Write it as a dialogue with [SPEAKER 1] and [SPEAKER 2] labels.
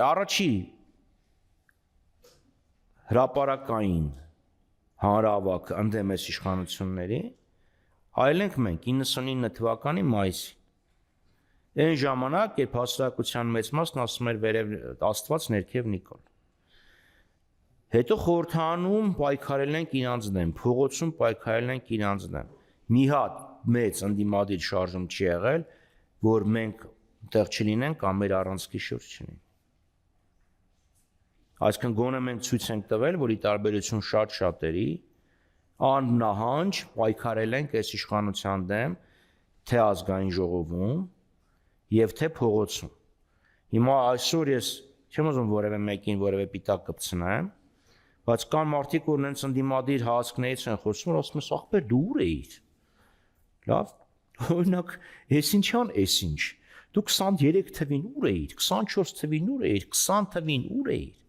[SPEAKER 1] Առաջի հրապարակային հանրահավաքը ընդդեմ այս իշխանությունների այլ ենք մենք 99 թվականի մայիսին։ Այն ժամանակ, երբ հասարակության մեծ մասն ասում էր վերև Աստված ներքև Նիկոլ։ Հետո խորհրդանում պայքարել ենք իրանց դեմ, փողոցում պայքարել ենք իրանց դեմ։ Մի հատ մեծ ընդդիմադիր շարժում չի եղել, որ մենք տեղ չլինենք կամ մեր առանցքի շուրջ չլինենք։ Այսինքն գոնե մենք ցույց ենք տվել, որ ի տարբերություն շատ շատերի աննահանջ պայքարել ենք այս իշխանության դեմ, թե ազգային ժողովում եւ թե փողոցում։ Հիմա այսօր ես չեմ ուզում որևէ մեկին որևէ պիտակ կպցնեմ, բայց կան մարդիկ, որ նենց ընդդիմադիր հայացքներից են խոսում, ասում են, ախպեր դու ուր էիր։ Լավ, օրինակ, այսինչան, այսինչ։ Դու 23 թվին ուր էիր, 24 թվին ուր էիր, 20 թվին ուր էիր։